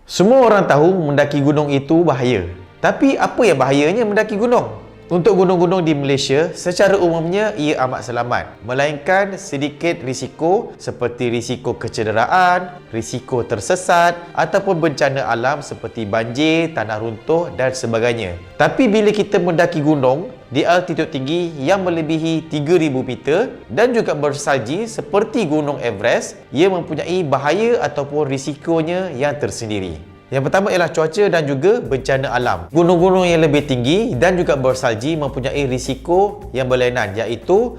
Semua orang tahu mendaki gunung itu bahaya. Tapi apa yang bahayanya mendaki gunung? Untuk gunung-gunung di Malaysia, secara umumnya ia amat selamat. Melainkan sedikit risiko seperti risiko kecederaan, risiko tersesat ataupun bencana alam seperti banjir, tanah runtuh dan sebagainya. Tapi bila kita mendaki gunung di altitud tinggi yang melebihi 3000 meter dan juga bersalji seperti Gunung Everest, ia mempunyai bahaya ataupun risikonya yang tersendiri. Yang pertama ialah cuaca dan juga bencana alam. Gunung-gunung yang lebih tinggi dan juga bersalji mempunyai risiko yang berlainan, iaitu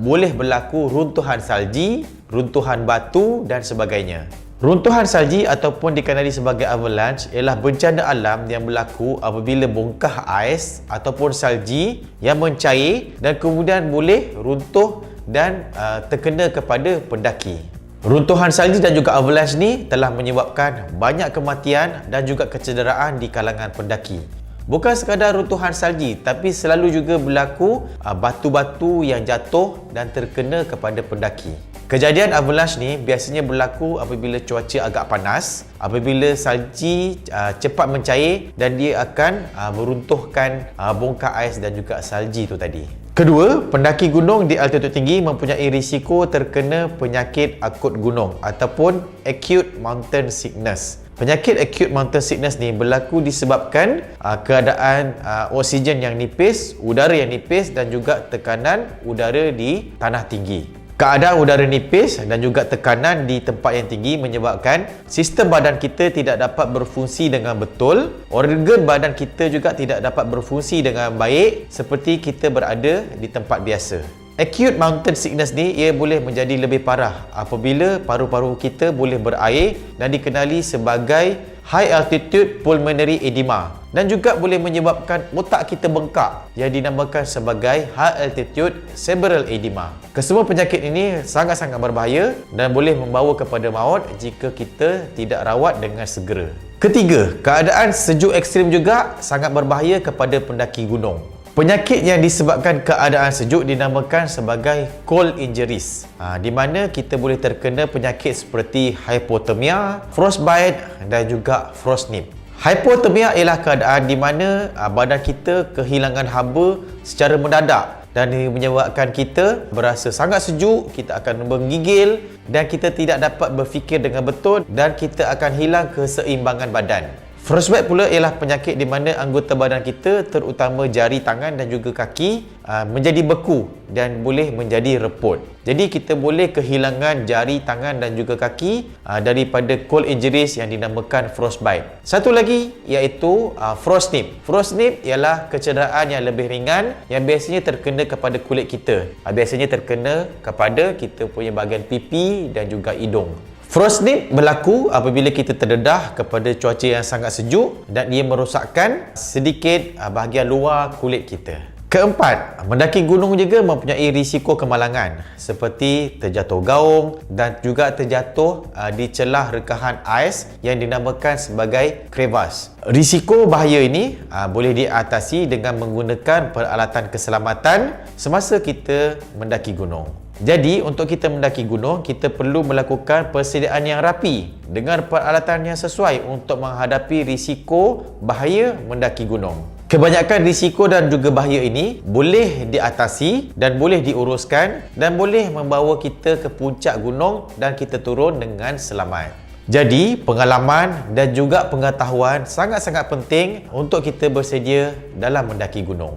boleh berlaku runtuhan salji, runtuhan batu dan sebagainya. Runtuhan salji ataupun dikenali sebagai avalanche ialah bencana alam yang berlaku apabila bongkah ais ataupun salji yang mencair dan kemudian boleh runtuh dan terkena kepada pendaki. Runtuhan salji dan juga avalanche ni telah menyebabkan banyak kematian dan juga kecederaan di kalangan pendaki. Bukan sekadar runtuhan salji, tapi selalu juga berlaku batu-batu yang jatuh dan terkena kepada pendaki. Kejadian avalanche ni biasanya berlaku apabila cuaca agak panas, apabila salji cepat mencair dan dia akan meruntuhkan bongkah ais dan juga salji tu tadi. Kedua, pendaki gunung di altitud tinggi mempunyai risiko terkena penyakit akut gunung ataupun acute mountain sickness. Penyakit acute mountain sickness ni berlaku disebabkan keadaan oksigen yang nipis, udara yang nipis dan juga tekanan udara di tanah tinggi. Keadaan udara nipis dan juga tekanan di tempat yang tinggi menyebabkan sistem badan kita tidak dapat berfungsi dengan betul. Organ badan kita juga tidak dapat berfungsi dengan baik seperti kita berada di tempat biasa. Acute mountain sickness ni ia boleh menjadi lebih parah apabila paru-paru kita boleh berair dan dikenali sebagai high altitude pulmonary edema, dan juga boleh menyebabkan otak kita bengkak yang dinamakan sebagai high altitude cerebral edema. Kesemua penyakit ini sangat-sangat berbahaya dan boleh membawa kepada maut jika kita tidak rawat dengan segera. Ketiga, keadaan sejuk ekstrim juga sangat berbahaya kepada pendaki gunung. Penyakit yang disebabkan keadaan sejuk dinamakan sebagai cold injuries, di mana kita boleh terkena penyakit seperti hypothermia, frostbite dan juga frostnip. Hypothermia ialah keadaan di mana badan kita kehilangan haba secara mendadak dan ini menyebabkan kita berasa sangat sejuk, kita akan menggigil dan kita tidak dapat berfikir dengan betul dan kita akan hilang keseimbangan badan. Frostbite pula ialah penyakit di mana anggota badan kita terutama jari tangan dan juga kaki menjadi beku dan boleh menjadi reput. Jadi kita boleh kehilangan jari tangan dan juga kaki daripada cold injuries yang dinamakan frostbite. Satu lagi iaitu frostnip. Frostnip ialah kecederaan yang lebih ringan yang biasanya terkena kepada kulit kita. Biasanya terkena kepada kita punya bahagian pipi dan juga hidung. Frostnip berlaku apabila kita terdedah kepada cuaca yang sangat sejuk dan ia merosakkan sedikit bahagian luar kulit kita. Keempat, mendaki gunung juga mempunyai risiko kemalangan seperti terjatuh gaung dan juga terjatuh di celah rekahan ais yang dinamakan sebagai crevasse. Risiko bahaya ini boleh diatasi dengan menggunakan peralatan keselamatan semasa kita mendaki gunung. Jadi, untuk kita mendaki gunung, kita perlu melakukan persediaan yang rapi dengan peralatan yang sesuai untuk menghadapi risiko bahaya mendaki gunung. Kebanyakan risiko dan juga bahaya ini boleh diatasi dan boleh diuruskan dan boleh membawa kita ke puncak gunung dan kita turun dengan selamat. Jadi, pengalaman dan juga pengetahuan sangat-sangat penting untuk kita bersedia dalam mendaki gunung.